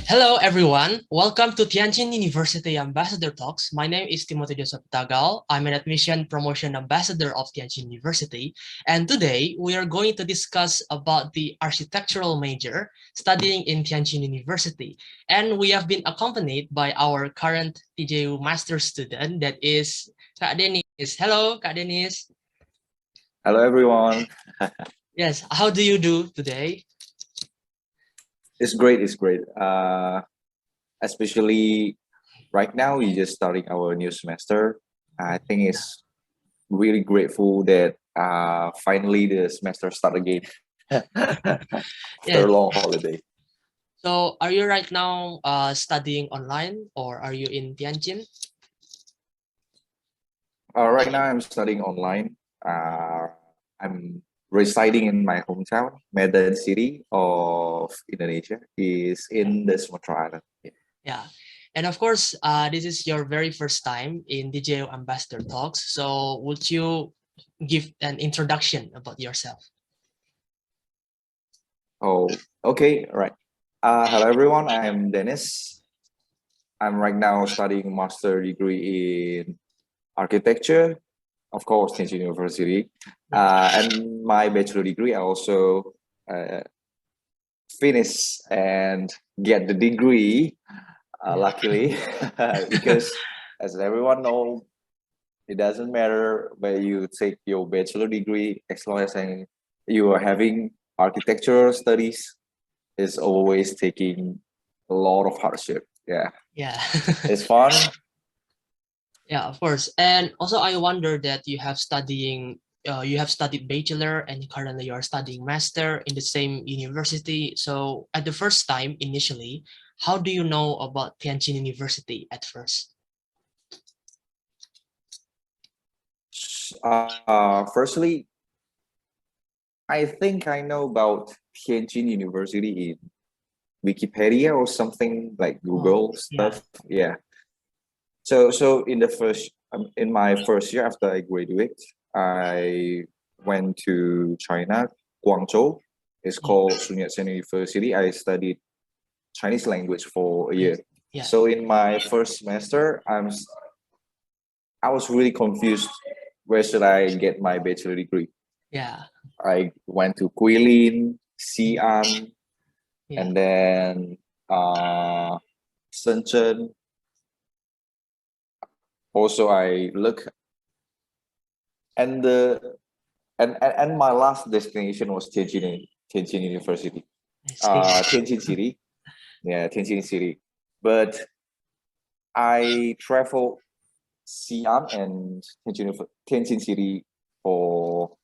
Hello, everyone. Welcome to Tianjin University Ambassador Talks. My name is Timothy Joseph Tagal. I'm an admission promotion ambassador of Tianjin University. And today we are going to discuss about the architectural major studying in Tianjin University. And we have been accompanied by our current TJU master student, that is Kak Dennis. Hello, Kak Dennis. Hello, everyone. Yes, how do you do today? It's great. It's great. Especially right now, we're just starting our new semester. I think it's really grateful that finally the semester start again after a long holiday. So are you right now studying online or are you in Tianjin? Right now, I'm studying online. I'm residing in my hometown, Medan City of Indonesia, is in the Sumatra Island. Yeah. And of course, this is your very first time in DJO Ambassador Talks. So would you give an introduction about yourself? Oh, okay. All right. Hello, everyone. I'm Dennis. I'm right now studying master degree in architecture, of course, Tianjin University. And my bachelor degree, I also finish and get the degree, luckily, because as everyone knows, it doesn't matter where you take your bachelor degree, as long as you are having architectural studies, is always taking a lot of hardship. Yeah. It's fun. Yeah, of course. And also I wonder that you have studied bachelor and currently you are studying master in the same university. So at the first time initially, how do you know about Tianjin University at first? Firstly, I think I know about Tianjin University in Wikipedia or something like Google stuff. Yeah. So in my first year after I graduate, I went to China, Guangzhou. It's called Sun Yat-sen University. I studied Chinese language for a year. So in my first semester, I was really confused. Where should I get my bachelor degree? I went to Guilin, Xi'an, and then Shenzhen. Also, I look, and my last destination was Tianjin University, Tianjin City, Tianjin City. But I traveled Xi'an and Tianjin City for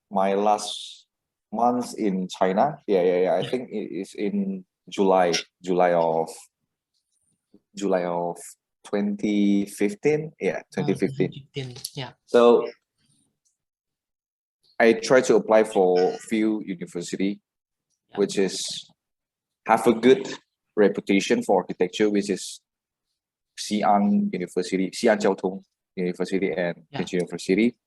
my last months in China. I think it is in July of 2015. 2015. So I tried to apply for few university, which have a good reputation for architecture, which is Xi'an University, Xi'an Jiaotong University, and Tianjin University.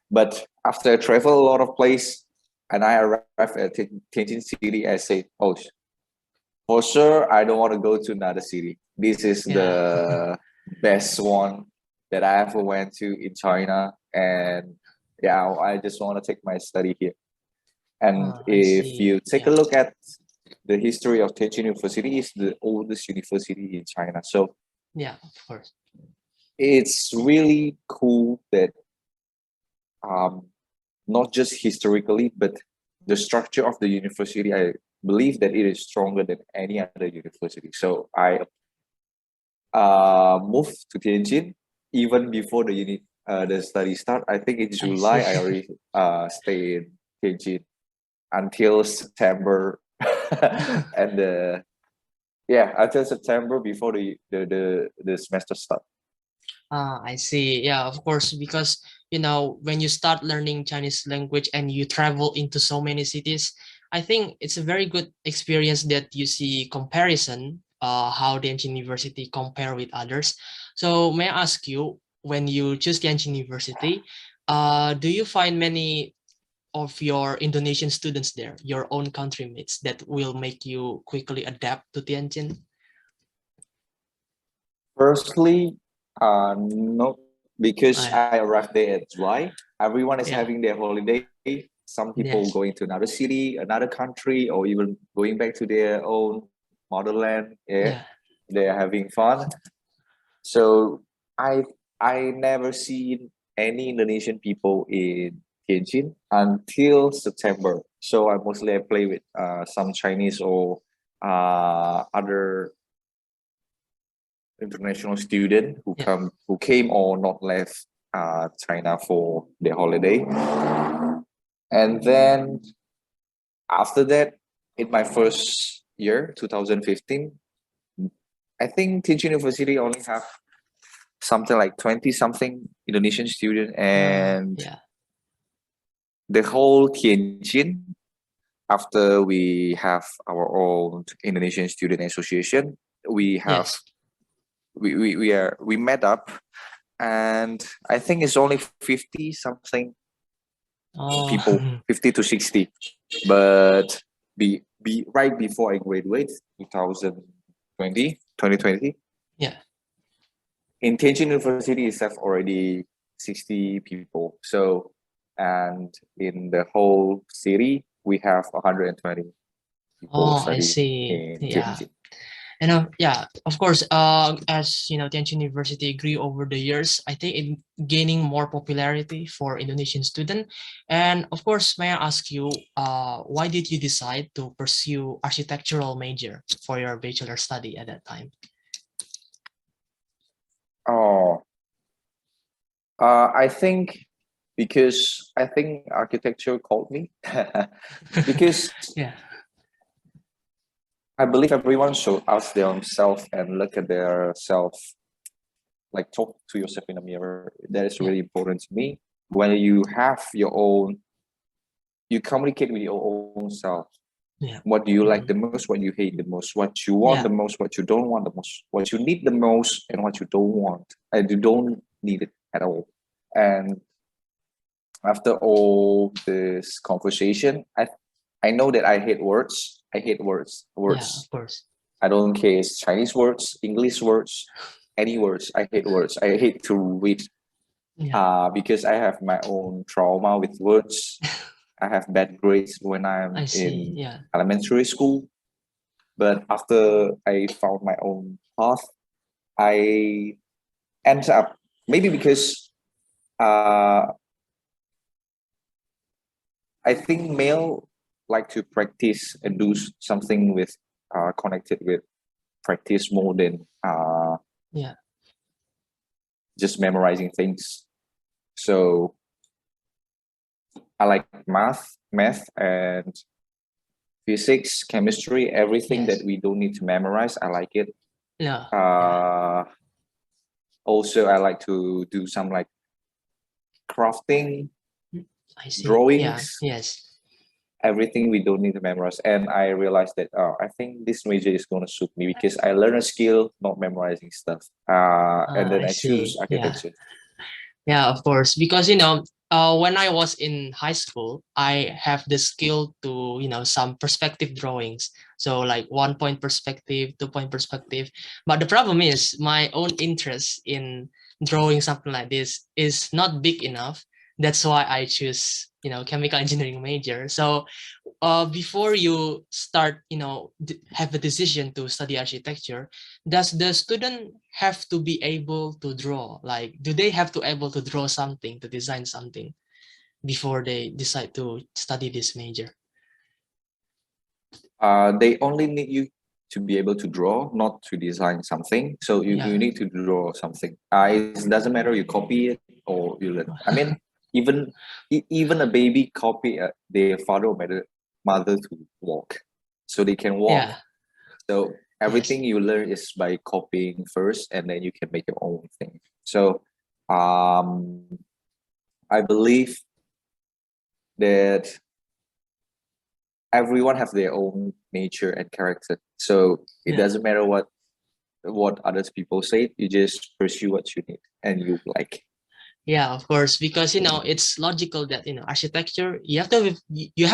But after I travel a lot of places, and I arrived at Tianjin City, I say, oh, for sure, I don't want to go to another city. This is the best one that I ever went to in China. And yeah, I just want to take my study here. And if you take a look at the history of Tianjin University, it's the oldest university in China. So yeah, of course, it's really cool that not just historically, but the structure of the university, I believe that it is stronger than any other university. So I moved to Tianjin even before the study start. I think in July I already stay in Tianjin until September, and until September before the semester start. I see. Yeah, of course, because when you start learning Chinese language and you travel into so many cities, I think it's a very good experience that you see comparison, how Tianjin University compare with others. So may I ask you, when you choose Tianjin University, do you find many of your Indonesian students there, your own countrymates, that will make you quickly adapt to Tianjin? Firstly, no, because Oh, yeah. I arrived there at July. Everyone is Yeah. having their holiday. Some people Yes. going to another city, another country, or even going back to their own motherland. Yeah, Yeah. they are having fun. So I never seen any Indonesian people in Tianjin until September. So I play with some Chinese or other international student Yeah. who came or not left China for their holiday. And then after that, in my first year, 2015, I think Tianjin University only have something like 20 something Indonesian student, and Yeah. the whole Tianjin, after we have our own Indonesian Student Association, we have Yes. we met up, and I think it's only 50 something Oh. people, 50 to 60. But be right before I graduate, 2020, Yeah. in Tianjin University itself already 60 people. So, and in the whole city, we have 120 people Oh, I studying see. in Yeah. Tianjin. And yeah, of course, as you know, Tianjin University grew over the years. I think it gaining more popularity for Indonesian student. And of course, may I ask you, why did you decide to pursue architectural major for your bachelor study at that time? Oh, I think because I think architecture called me because Yeah. I believe everyone should ask themselves and look at their self, like talk to yourself in a mirror. That is Yeah. really important to me. When you have your own, you communicate with your own self. Yeah. What do you like Mhm. the most? What you hate the most? What you want Yeah. the most? What you don't want the most? What you need the most? And what you don't want? And you don't need it at all. And after all this conversation, I know that I hate words. I hate words. Yeah. Words. Of course. I don't care it's Chinese words, English words, any words. I hate words. I hate to read Yeah. because I have my own trauma with words. I have bad grades when I'm I see. in Yeah. elementary school. But after I found my own path, I ended up maybe because I think male like to practice and do something with connected with practice more than Yeah. just memorizing things. So I like math and physics, chemistry, everything Yes. that we don't need to memorize. I like it. Yeah. Yeah. Uh, Also, I like to do some like crafting, I see. Yeah. drawings, Yes. everything we don't need to memorize. And I realized that I think this major is going to suit me because I learn a skill, not memorizing stuff. And then I I choose see. Yeah. architecture. Yeah, of course. Because, when I was in high school, I have the skill to, some perspective drawings. So like 1 point perspective, 2 point perspective. But the problem is my own interest in drawing something like this is not big enough. That's why I choose, chemical engineering major. So before you start, have a decision to study architecture, does the student have to be able to draw? Like, do they have to able to draw something, to design something before they decide to study this major? They only need you to be able to draw, not to design something. So you Yeah. need to draw something. It doesn't matter you copy it or you learn. I mean, even even a baby copy their father or mother to walk, so they can walk. Yeah. So Yes. everything you learn is by copying first, and then you can make your own thing. So um, I believe that everyone have their own nature and character. So it Yeah. doesn't matter what others people say. You just pursue what you need and you like. Yeah, of course, because it's logical that architecture you have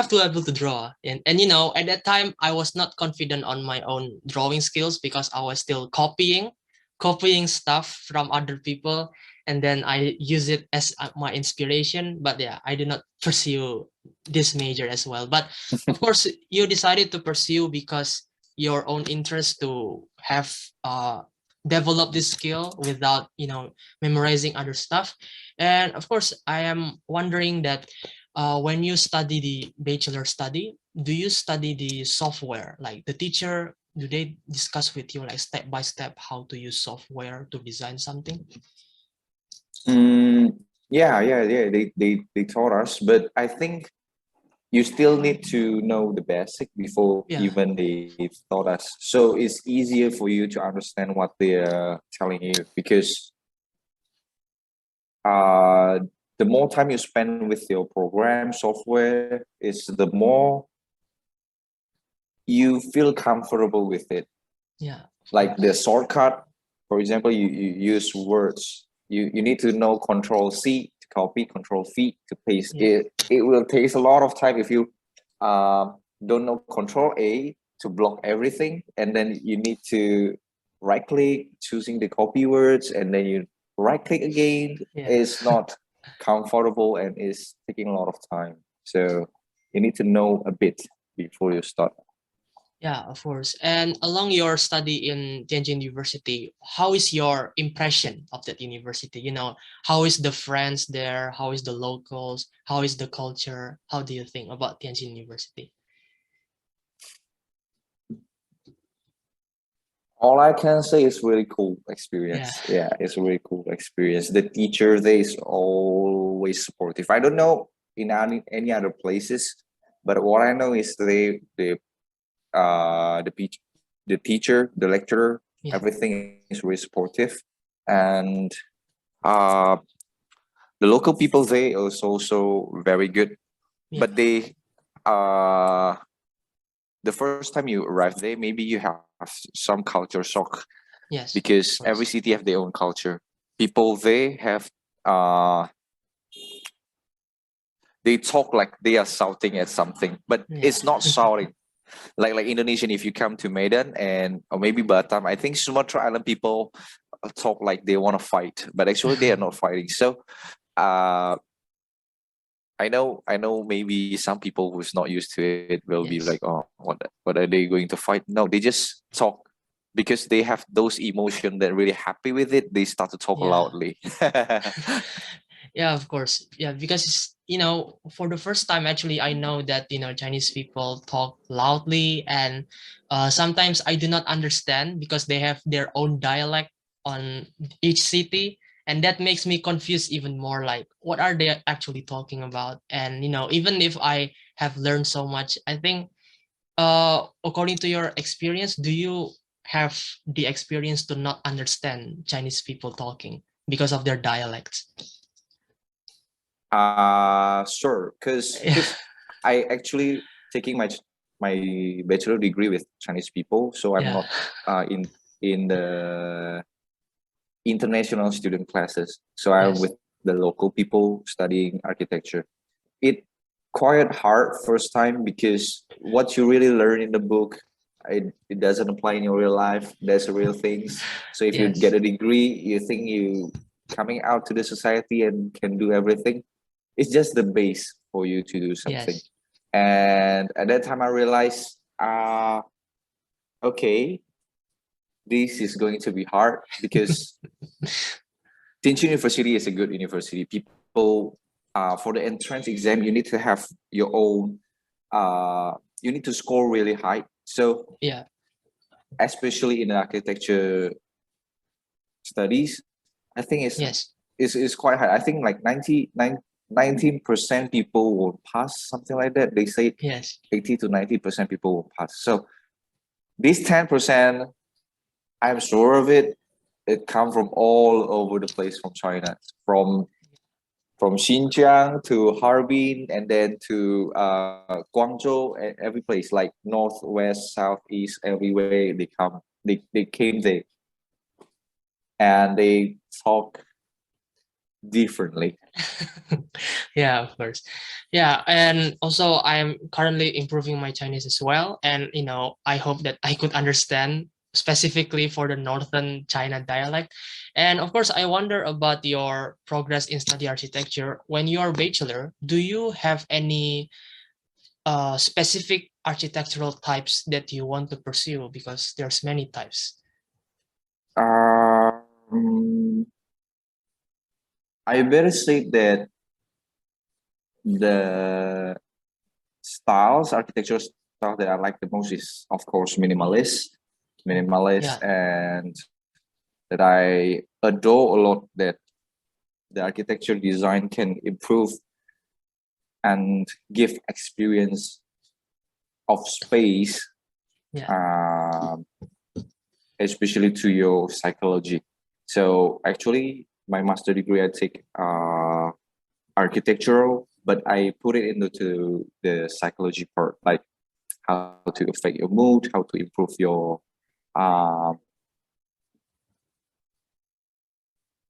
to be able to draw, and at that time I was not confident on my own drawing skills because I was still copying stuff from other people, and then I use it as my inspiration. But yeah, I did not pursue this major as well. But of course, you decided to pursue because your own interest to have develop this skill without memorizing other stuff. And of course, I am wondering that when you study the bachelor study, do you study the software? Like the teacher, do they discuss with you like step by step how to use software to design something? Yeah. They taught us, but I think you still need to know the basic before Yeah, even they taught us. So it's easier for you to understand what they're telling you because uh, the more time you spend with your program software is the more you feel comfortable with it. yeah, of Like the course. shortcut, for example, you use words. You need to know Control C to copy, Control V to paste. Yeah, It will take a lot of time if you don't know Control A to block everything, and then you need to right click, choosing the copy words, and then you right click again. yeah. It's not comfortable and is taking a lot of time. So you need to know a bit before you start. Yeah, of course. And along your study in Tianjin University, how is your impression of that university? How is the friends there? How is the locals? How is the culture? How do you think about Tianjin University? All I can say is really cool Yeah. experience. Yeah, it's a really cool experience. The teacher there is always supportive. I don't know in any other places, but what I know is the teacher, the lecturer, Yeah. everything is really supportive, and uh the local people there is also very good. Yeah. But they uh the first time you arrive there, maybe you have some culture shock Yes. because Of every course. city have their own culture. People they have uh they talk like they are shouting at something, but Yeah. it's not shouting. Like Indonesian, if you come to Medan and or maybe Batam, I think Sumatra Island people talk like they want to fight, but actually they are not fighting. So uh I know maybe some people who's not used to it will be like, Yes. oh, what are they going to fight? No, they just talk because they have those emotion that really happy with it. They start to talk Yeah. loudly. Yeah, of course. Yeah, because for the first time, actually, I know that Chinese people talk loudly, and sometimes I do not understand because they have their own dialect on each city, and that makes me confused even more. Like, what are they actually talking about? And even if I have learned so much, I think, according to your experience, do you have the experience to not understand Chinese people talking because of their dialects? Sure, Yeah. because I actually taking my bachelor degree with Chinese people, so I'm Yeah. not in the international student classes. So I'm Yes. with the local people studying architecture. It quite hard first time because what you really learn in the book, it doesn't apply in your real life. There's real things. So if you get Yes. a degree, you think you coming out to the society and can do everything. It's just the base for you to do something. Yes. And at that time I realized, okay, this is going to be hard because Tianjin University is a good university. People, for the entrance exam, you need to have your own. You need to score really high. So, Yeah. especially in the architecture studies, I think Yes. it's quite high. I think like 19% people will pass, something like that. They say Yes. 80 to 90% people will pass. So this 10%, I'm sure of it. It come from all over the place from China, from Xinjiang to Harbin and then to Guangzhou, every place like northwest, southeast, everywhere they come. They came there and they talk differently. Yeah, of course. Yeah, and also I'm currently improving my Chinese as well, and I hope that I could understand specifically for the northern China dialect. And of course, I wonder about your progress in study architecture. When you are bachelor, do you have any specific architectural types that you want to pursue? Because there's many types. I better say that the architectural style that I like the most is, of course, minimalist, Yeah, and that I adore a lot, that the architecture design can improve and give experience of space, yeah. especially to your psychology. So actually, my master degree I take architectural, but I put it into the psychology part, like how to affect your mood, how to improve your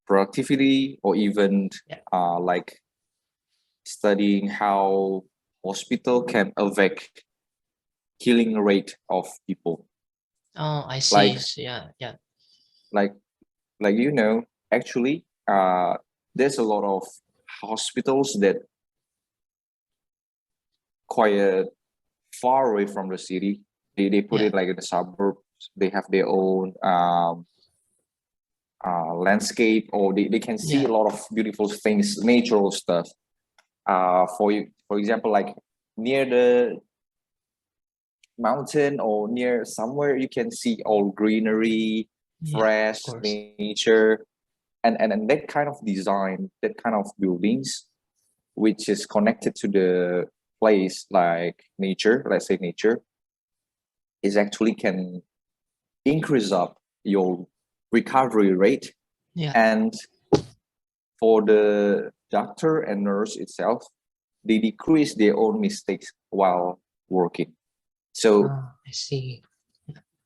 productivity, or even like studying how hospital can affect healing rate of people. Oh, I see. Like Yeah, yeah, like actually there's a lot of hospitals that quite far away from the city. They put yeah, it like in the suburbs. They have their own landscape, or they can see yeah, a lot of beautiful things, natural stuff. For example, like near the mountain or near somewhere, you can see all greenery, yeah, of fresh course. nature, and that kind of design, that kind of buildings, which is connected to the place, like nature, let's say nature, is actually can increase up your recovery rate. Yeah. And for the doctor and nurse itself, they decrease their own mistakes while working. So Oh, I see.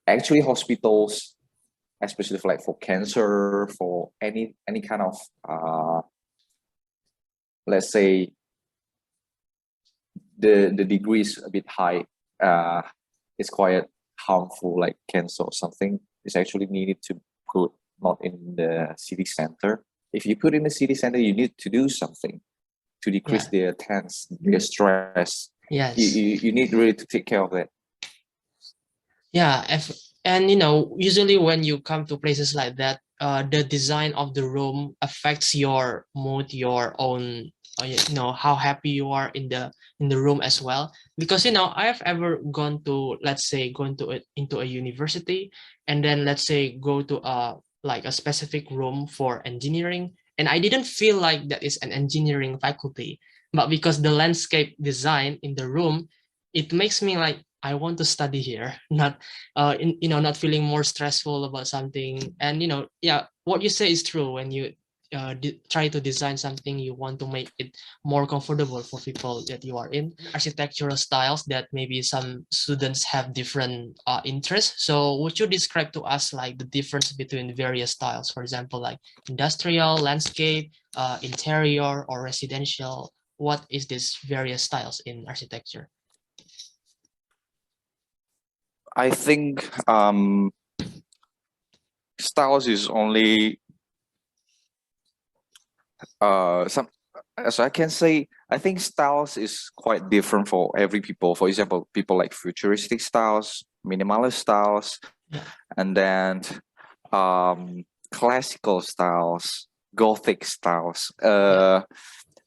actually hospitals, especially for, like for cancer, for any kind of let's say the degree is a bit high, uh it's quite harmful, like cancer or something, is actually needed to put not in the city center. If you put in the city center, you need to do something to decrease Yeah. their tense, their stress. Yes. You need really to take care of that. Yeah. And usually when you come to places like that, the design of the room affects your mood, your own, how happy you are in the room as well. Because I have ever gone to, let's say, into a university, and then let's say go to a specific room for engineering, and I didn't feel like that is an engineering faculty, but because the landscape design in the room, it makes me like I want to study here, not feeling more stressful about something. And yeah, what you say is true. When you try to design something, you want to make it more comfortable for people that you are in. Architectural styles that maybe some students have different interests. So would you describe to us like the difference between various styles? For example, like industrial, landscape, interior, or residential. What is these various styles in architecture? I think styles is only some, so I can say I think styles is quite different for every people. For example, people like futuristic styles, minimalist styles, Yeah, and then classical styles, gothic styles. yeah,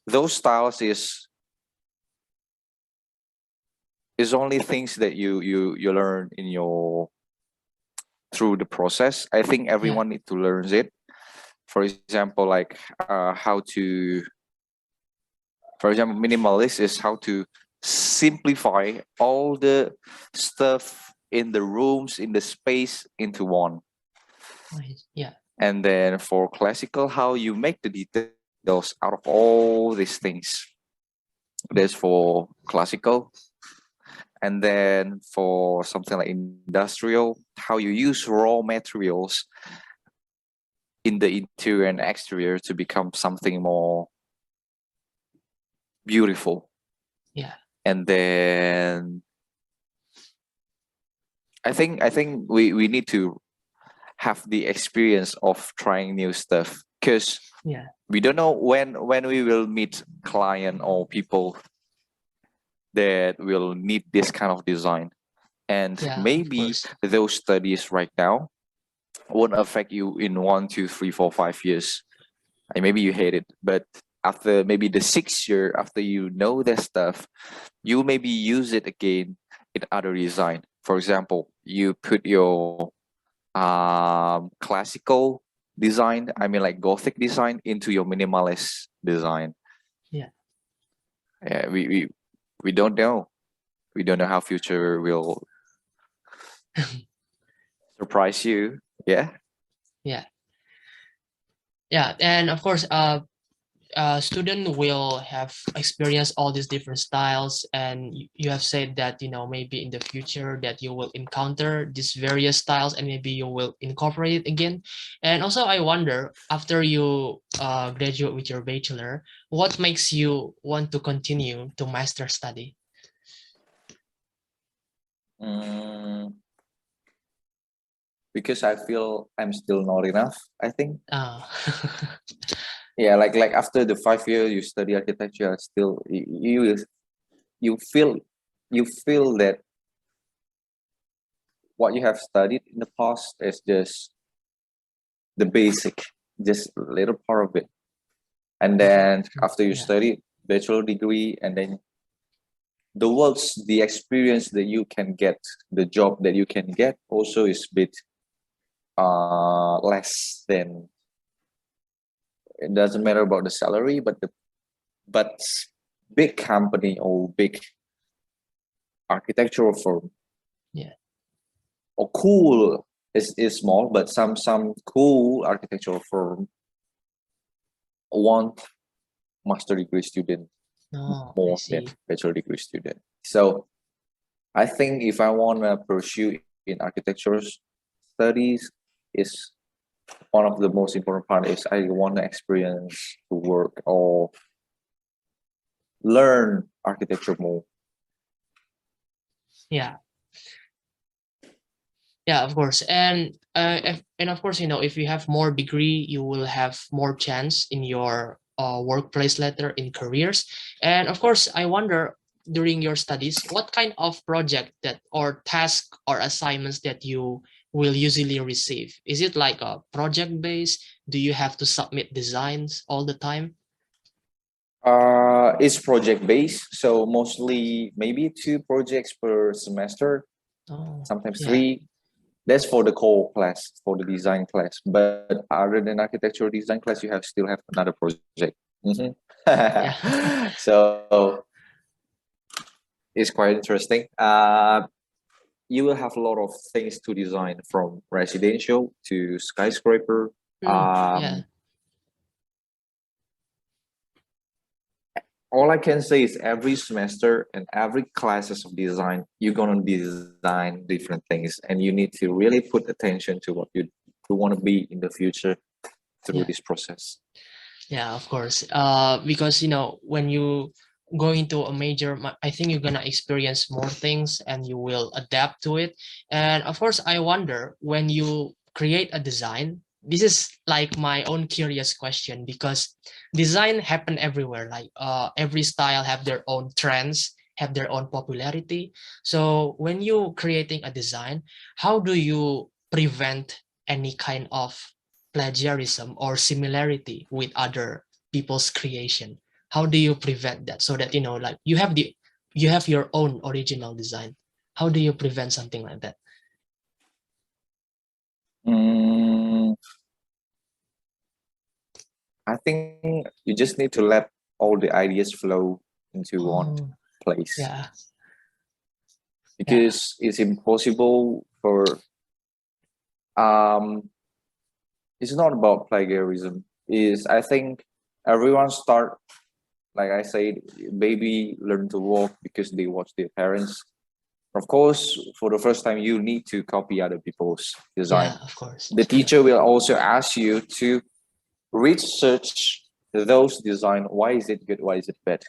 Those styles is only things that you learn in your through the process. I think yeah, everyone need to learn it. For example, like how to, for example, minimalist is how to simplify all the stuff in the rooms, in the space, into one. nice. Yeah, And then for classical, how you make the details out of all these things. There's for classical. And then for something like industrial, how you use raw materials in the interior and exterior to become something more beautiful. Yeah. And then I think we need to have the experience of trying new stuff, because Yeah. we don't know when we will meet client or people that will need this kind of design. And Yeah, of maybe course. those studies right now won't affect you in 1, 2, 3, 4, 5 years. And maybe you hate it, but after maybe the 6th year, after you know that stuff, you maybe use it again in other design. For example, you put your classical design, I mean like Gothic design, into your minimalist design. Yeah. Yeah, we don't know. We don't know how future will surprise you. Yeah. Yeah. Yeah. And of course, student will have experienced all these different styles, and you have said that, you know, maybe in the future that you will encounter these various styles and maybe you will incorporate it again. And also I wonder, after you graduate with your bachelor, what makes you want to continue to master study? Mm, because I feel I'm still not enough, I think. uh, Yeah, like after the 5 year you study architecture, still you feel that what you have studied in the past is just the basic, just a little part of it. And then after you yeah. study bachelor degree, and then the experience that you can get, the job that you can get also is bit less than. It doesn't matter about the salary, but big company or big architectural firm, Yeah. or cool is small, but some cool architectural firm want master degree student Oh, I more than see. bachelor degree student. So I think if I want to pursue in architecture studies, is one of the most important part is I want to experience to work or learn architecture more. Yeah. Yeah, of course. And of course, you know, if you have more degree, you will have more chance in your workplace later in careers. And of course, I wonder, during your studies, what kind of project that or task or assignments that you will usually receive? Is it like a project based? Do you have to submit designs all the time? It's project based, so mostly maybe 2 projects per semester, Oh, sometimes yeah. 3. That's for the core class, for the design class. But other than architectural design class, you still have another project. Mhm. Yeah. So it's quite interesting. You will have a lot of things to design, from residential to skyscraper. Yeah. Um, all I can say is every semester and every classes of design, you're gonna design different things, and you need to really put attention to what you want to be in the future through Yeah. this process. Yeah, of course. Because, you know, when you go into a major, I think you're gonna experience more things and you will adapt to it. And of course, I wonder, when you create a design, this is like my own curious question, because design happen everywhere. Like every style have their own trends, have their own popularity. So when you creating a design, how do you prevent any kind of plagiarism or similarity with other people's creation? How do you prevent that, so that, you know, like you have your own original design? How do you prevent something like that? Mm, I think you just need to let all the ideas flow into one Oh, place, yeah. Yeah. because it's impossible for um it's not about plagiarism. Is I think everyone start, like I said, baby learn to walk because they watch their parents. Of course, for the first time, you need to copy other people's design. Yeah, of course. The teacher will also ask you to research those design. Why is it good? Why is it bad?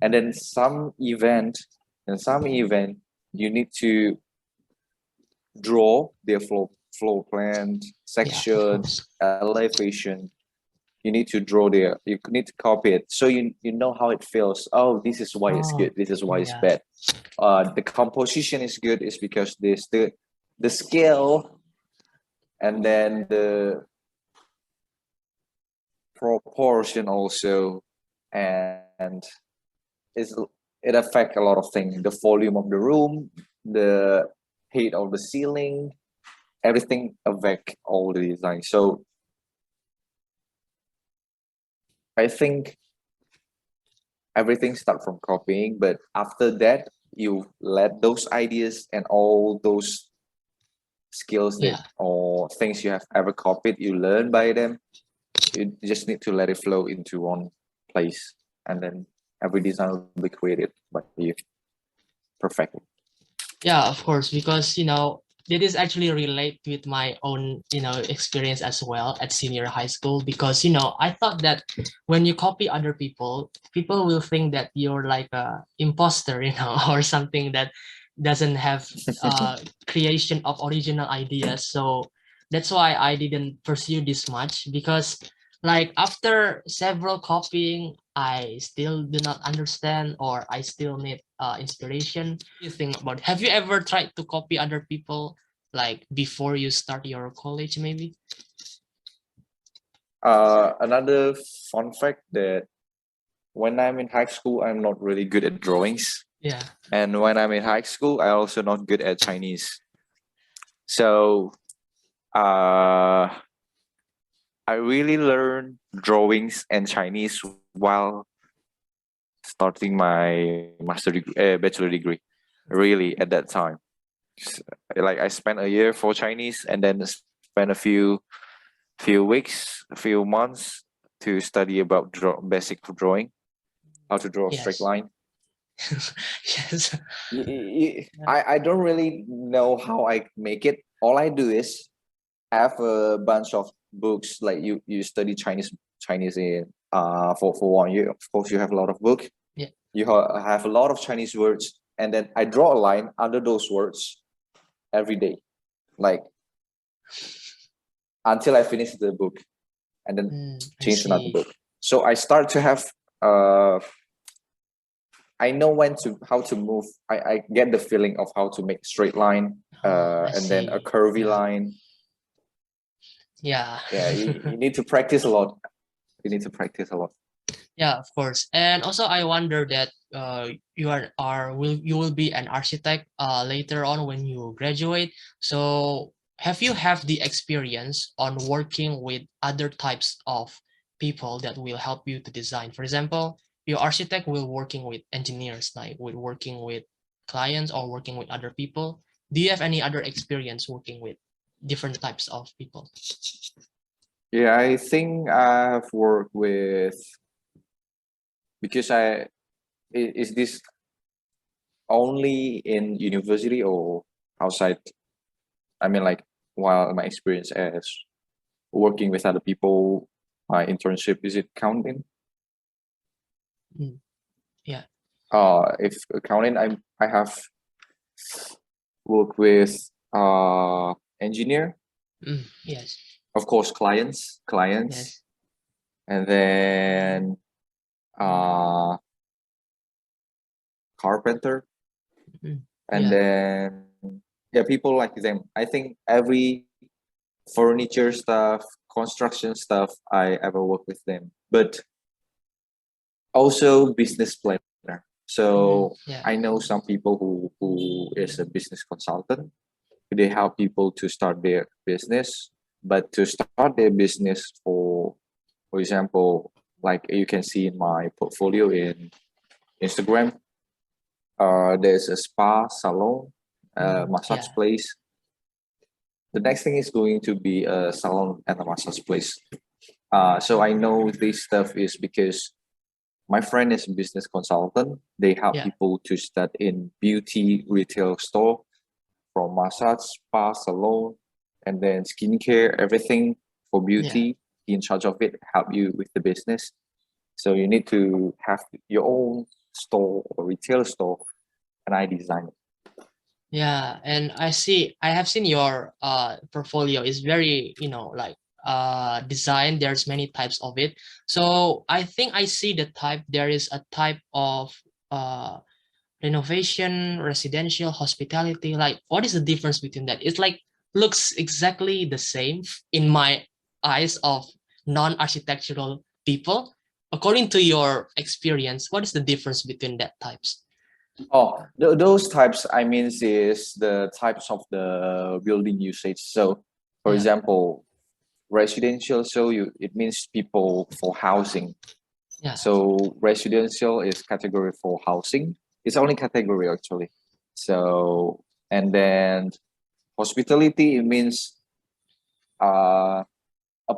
And then some event, you need to draw their floor plan, section, elevation. You need to draw there. You need to copy it, so you know how it feels. Oh, this is why it's good. This is why it's bad. The composition is good is because this the scale, and then the proportion also, and it affects a lot of things. The volume of the room, the height of the ceiling, everything affect all the design. So I think everything start from copying, but after that you let those ideas and all those skills that or things you have ever copied, you learn by them. You just need to let it flow into one place, and then every design will be created by you perfectly. Yeah, of course, because it is actually relate with my own experience as well at senior high school, because I thought that when you copy other people will think that you're like a imposter, or something that doesn't have creation of original ideas. So that's why I didn't pursue this much, because like after several copying, I still do not understand, or I still need inspiration. What do you think about? Have you ever tried to copy other people, like before you start your college, maybe? Another fun fact that when I'm in high school, I'm not really good at drawings. Yeah. And when I'm in high school, I also not good at Chinese. So I really learned drawings and Chinese while starting my bachelor degree. Really, at that time, like I spent a year for Chinese, and then spent a few weeks, a few months to study about basic drawing, how to draw a straight line. Yes. I don't really know how I make it. All I do is have a bunch of books. Like you study Chinese in for 1 year. Of course, you have a lot of book. Yeah. You have a lot of Chinese words, and then I draw a line under those words every day, like until I finish the book, and then change another book. So I start to have I know how to move. I get the feeling of how to make straight line, and then a curvy line. Yeah. You need to practice a lot. You need to practice a lot. Yeah, of course. And also I wonder that you will be an architect later on when you graduate. So have you have the experience on working with other types of people that will help you to design? For example, your architect will working with engineers, like with working with clients or working with other people. Do you have any other experience working with different types of people? Yeah, I think I've worked with, because is this only in university or outside? I mean, like, while my experience as working with other people, my internship, is it counting? Yeah. If counting, I have worked with engineer. Yes. Of course, clients, Yes. and then carpenter, and then people like them. I think every furniture stuff, construction stuff, I ever work with them, but also business planner. So I know some people who is a business consultant. They help people to start their business, but to start their business, for example, like you can see in my portfolio in Instagram, there's a spa salon, massage place. The next thing is going to be a salon and a massage place. So I know this stuff is because my friend is a business consultant. They help people to start in beauty retail store, from massage, spa, salon, and then skincare, everything for beauty. He in charge of it, help you with the business. So you need to have your own store or retail store, and I design it. Yeah, and I have seen your portfolio is very, like design. There's many types of it. So I think I see the type. There is a type of renovation, residential, hospitality. Like, what is the difference between that? It's like looks exactly the same in my eyes of non-architectural people. According to your experience, what is the difference between that types? Oh, those types, I mean, is the types of the building usage. So, for example, residential, so it means people for housing. So residential is category for housing. It's only category actually. So, and then hospitality, it means a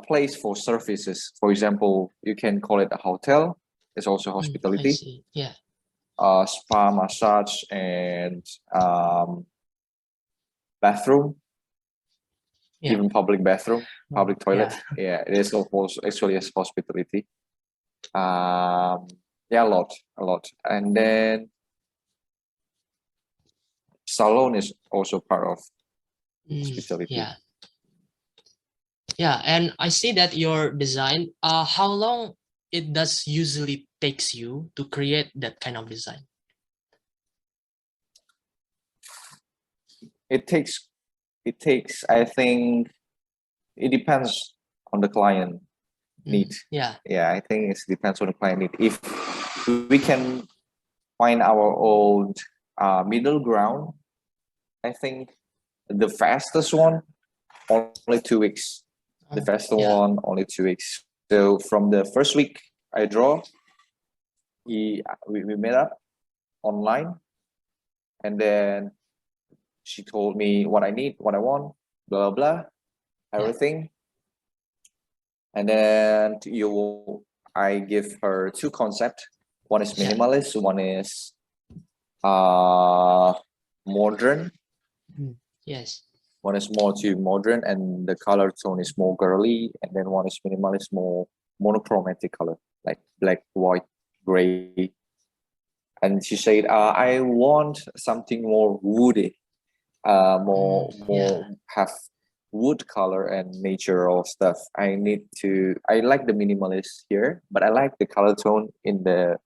place for services. For example, you can call it a hotel. It's also hospitality. I see. Yeah. Spa, massage, and bathroom, even public bathroom, public toilet. Yeah, it is also actually as hospitality. Yeah, a lot. And then salon is also part of hospitality. Yeah, and I see that your design, how long it does usually takes you to create that kind of design? It takes, I think it depends on the client need. Yeah, I think it depends on the client need. If we can find our own middle ground, I think the fastest one, only 2 weeks. The fastest one, only 2 weeks. So from the first week I draw, we met up online, and then she told me what I need, what I want, blah, blah, blah, everything. And then I give her 2 concepts. One is minimalist, one is modern. Yes. One is more too modern, and the color tone is more girly. And then one is minimalist, more monochromatic color, like black, white, gray. And she said, I want something more woody, more have wood color and nature of stuff. I like the minimalist here, but I like the color tone in the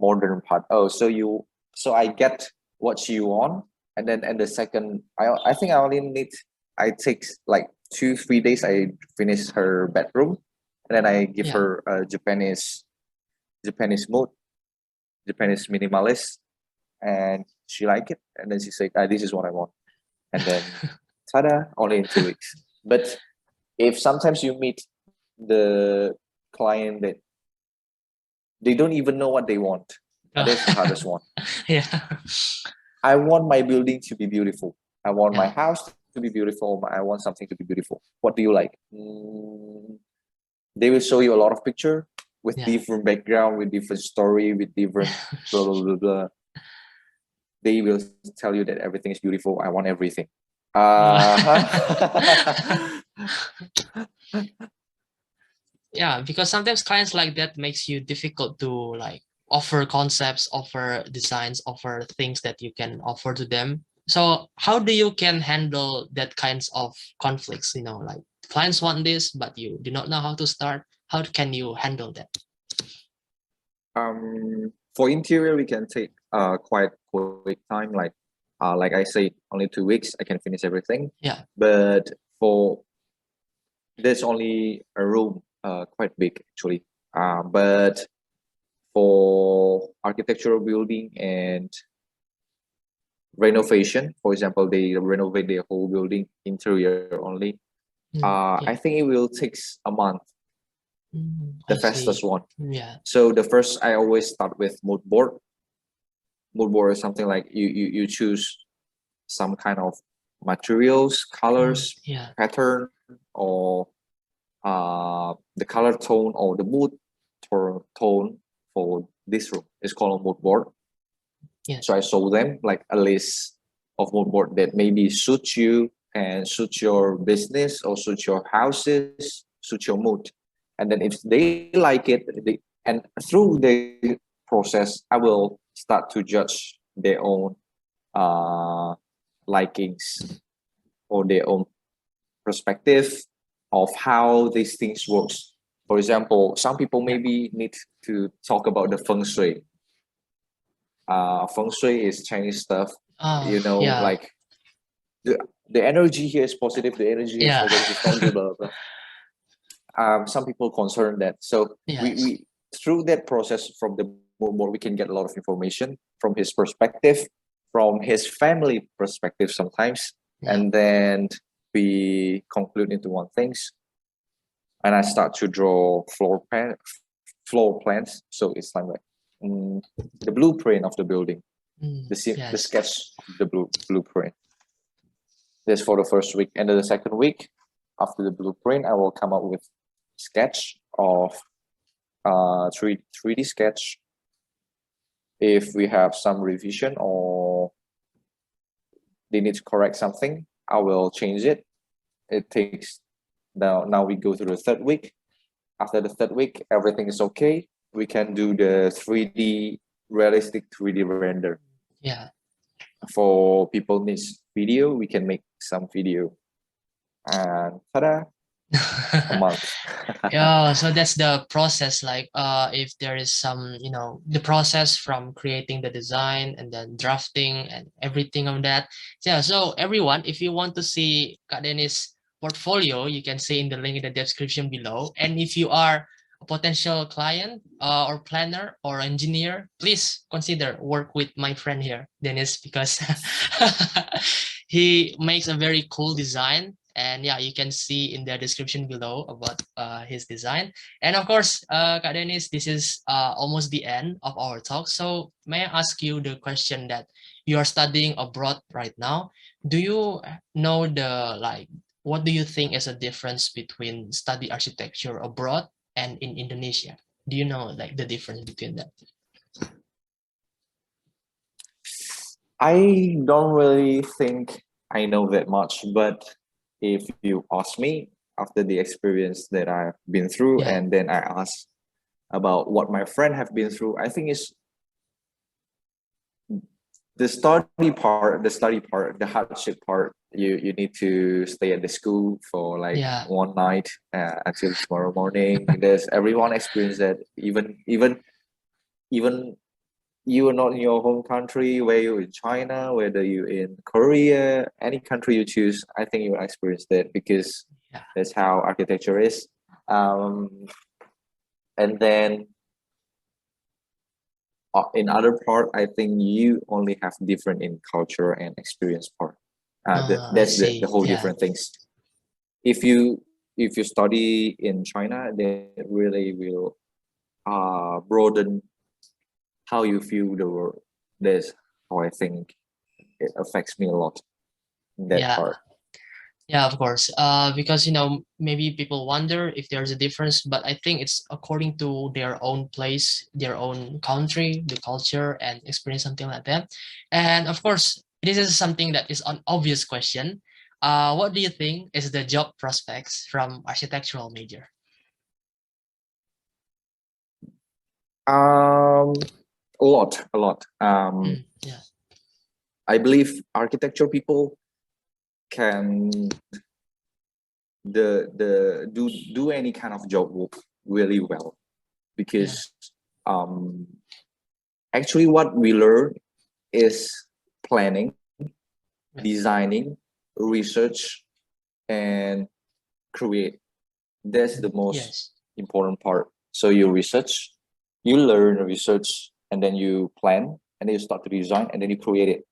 modern part. So I get what you want. And then the second, I think I take like 2-3 days. I finish her bedroom, and then I give her a Japanese mood, Japanese minimalist, and she like it. And then she said, this is what I want. And then tada, only in 2 weeks. But if sometimes you meet the client that they don't even know what they want, that's the hardest one. I want my building to be beautiful. I want my house to be beautiful. I want something to be beautiful. What do you like? They will show you a lot of picture with different background, with different story, with different blah, blah, blah, blah. They will tell you that everything is beautiful. I want everything. Yeah, because sometimes clients like that makes you difficult to like offer concepts, offer designs, offer things that you can offer to them. So how do you can handle that kinds of conflicts? Like clients want this, but you do not know how to start. How can you handle that? For interior, we can take quite quick time. Like I say, only 2 weeks, I can finish everything. Yeah. But there's only a room, quite big actually. But for architectural building and renovation, for example, they renovate their whole building interior only. I think it will take a month. The fastest one. Yeah. So the first, I always start with mood board. Mood board is something like you choose some kind of materials, colors, pattern, or the color tone or the mood tone for this room. It's called a mood board. Yes. So I show them like a list of mood board that maybe suits you and suits your business or suits your houses, suits your mood. And then if they like it, and through the process, I will start to judge their own likings or their own perspective of how these things works. For example, some people maybe need to talk about the feng shui. Feng shui is Chinese stuff, like the energy here is positive, the energy is negative, it's not good, blah, blah, blah. Some people concerned that. So we through that process from the board, we can get a lot of information from his perspective, from his family perspective sometimes, and then we conclude into one things. And I start to draw floor plans. So it's like the blueprint of the building, the sketch of the blueprint. This for the first week. And then the second week, after the blueprint, I will come up with sketch of 3D sketch. If we have some revision or they need to correct something, I will change it. It takes now we go to the third week. After the third week, everything is okay. We can do the realistic 3D render. Yeah. For people needs video, we can make some video. And ta-da! A month. Yeah, so that's the process. Like if there is some, the process from creating the design and then drafting and everything of that. Yeah, so everyone, if you want to see Kak Dennis' portfolio, you can see in the link in the description below. And if you are a potential client or planner or engineer, please consider work with my friend here, Dennis, because he makes a very cool design. And yeah, you can see in the description below about his design. And of course, Kak Dennis, this is almost the end of our talk. So may I ask you the question that you are studying abroad right now? Do you know what do you think is a difference between study architecture abroad and in Indonesia? Do you know like the difference between that? I don't really think I know that much, but if you ask me after the experience that I've been through, and then I ask about what my friend have been through, I think it's the study part, the hardship part. You need to stay at the school for like one night until tomorrow morning. There's everyone experience that. Even you are not in your home country, where you're in China, whether you're in Korea, any country you choose, I think you will experience that because that's how architecture is. And then in other part, I think you only have different in culture and experience part. That's the whole different things. If you study in China, then it really will broaden how you view the world. That's how I think it affects me a lot in that part. Yeah, of course. Because maybe people wonder if there's a difference, but I think it's according to their own place, their own country, the culture, and experience something like that. And of course, this is something that is an obvious question. What do you think is the job prospects from architectural major? A lot. Yeah. I believe architecture people can do any kind of job really well, because actually what we learn is planning, designing, research, and create. That's the most important part. So you research, you learn research, and then you plan, and then you start to design, and then you create it.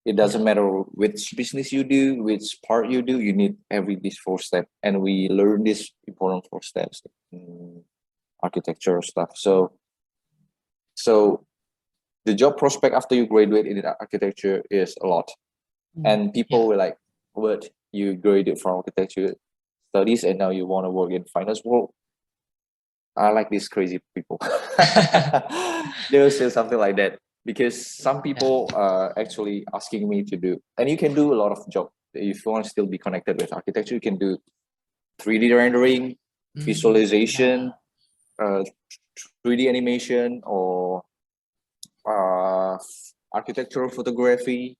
It doesn't matter which business you do, which part you do, you need these 4 steps. And we learn these important 4 steps in architecture stuff. So the job prospect after you graduate in architecture is a lot. And people were like, what, you graduated from architecture studies and now you want to work in finance world? I like these crazy people. They will say something like that because some people are actually asking me to do, and you can do a lot of job. If you want to still be connected with architecture, you can do 3D rendering, visualization, 3D animation, or architectural photography.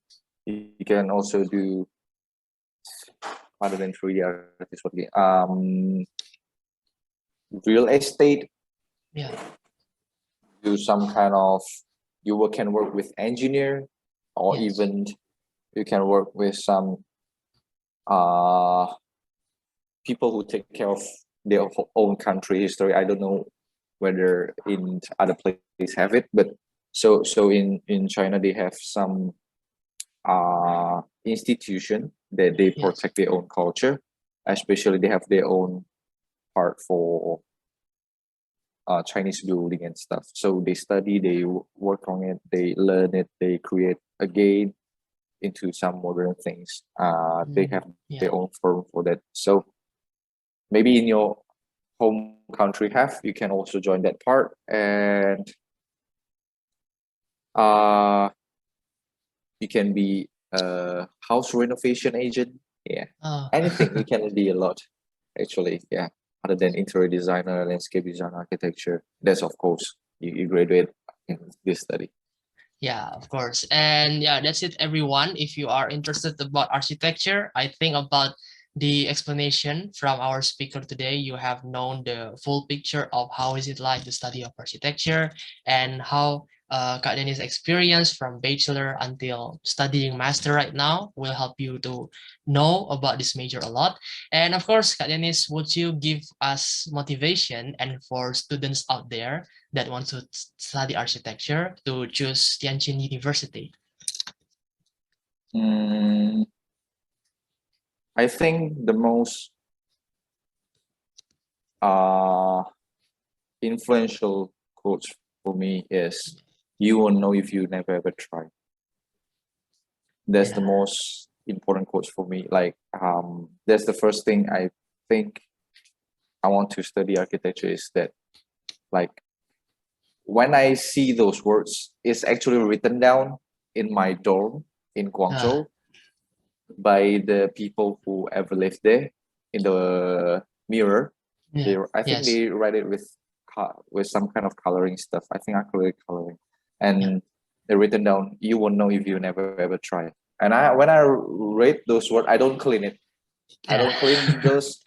You can also do, other than 3D artist, real estate. Do some kind of, you can work with engineer, or even you can work with some people who take care of their own country history. I don't know whether in other places have it, but so in China they have some institution that they protect their own culture, especially they have their own part for Chinese building and stuff. So they study, they work on it, they learn it, they create again into some modern things. They have their own firm for that. So maybe in your home country you can also join that part. And you can be a house renovation agent. Anything. You can be a lot, actually. Other than interior designer, landscape design, architecture. That's of course you graduate in this study. Of course. And that's it, everyone. If you are interested about architecture, I think about the explanation from our speaker today, you have known the full picture of how is it like the study of architecture, and how Kak Dennis' experience from bachelor until studying master right now will help you to know about this major a lot. And of course, Kak Dennis, would you give us motivation and for students out there that want to study architecture to choose Tianjin University? I think the most influential quote for me is, "You won't know if you never ever try." That's the most important quote for me. Like, that's the first thing I think I want to study architecture, is that, like, when I see those words, it's actually written down in my dorm in Guangzhou by the people who ever lived there, in the mirror. I think they write it with some kind of coloring stuff. I think acrylic coloring, and they're written down. "You won't know if you never ever try." And when I read those words, I don't clean it. I don't clean those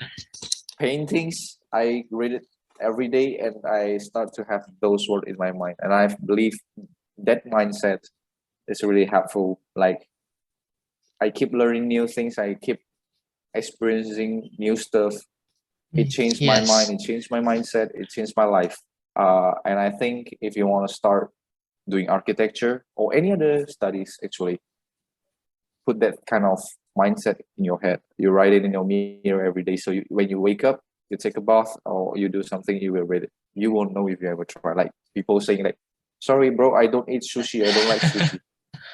paintings. I read it every day, and I start to have those words in my mind. And I believe that mindset is really helpful. Like, I keep learning new things. I keep experiencing new stuff. It changed my mind. It changed my mindset. It changed my life. And I think if you want to start doing architecture or any other studies, actually, put that kind of mindset in your head. You write it in your mirror every day. So when you wake up, you take a bath or you do something, you will read it. You won't know if you ever try. Like people saying like, "Sorry, bro, I don't eat sushi. I don't like sushi."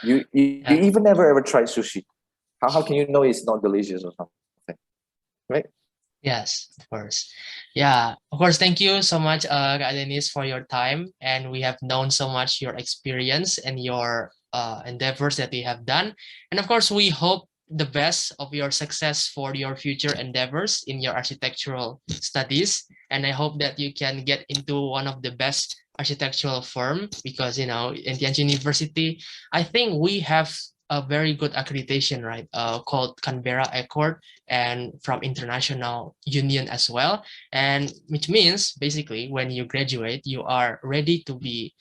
You even never ever tried sushi. How can you know it's not delicious or something, right? Yes, of course. Of course. Thank you so much, Kak Dennis, for your time. And we have known so much your experience and your endeavors that you have done. And of course, we hope the best of your success for your future endeavors in your architectural studies. And I hope that you can get into one of the best architectural firm, because, in Tianjin University, I think we have a very good accreditation, right? Called Canberra Accord, and from international union as well. And which means basically when you graduate, you are ready to be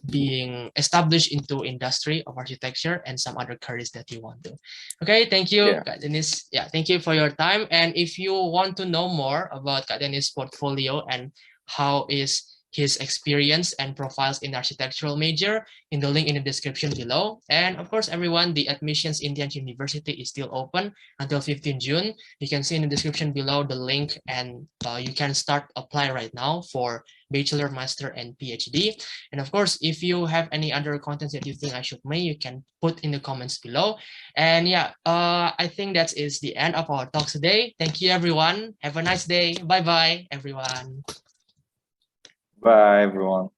being established into industry of architecture and some other careers that you want to. Okay, thank you, Kak Dennis. Thank you for your time. And if you want to know more about Kak Dennis' portfolio and how is his experience and profiles in architectural major, in the link in the description below. And of course, everyone, the admissions in Tianjin University is still open until 15 June. You can see in the description below the link, and you can start apply right now for bachelor, master, and PhD. And of course, if you have any other contents that you think I should make, you can put in the comments below. And yeah, I think that is the end of our talk today. Thank you, everyone. Have a nice day. Bye-bye, everyone. Bye, everyone.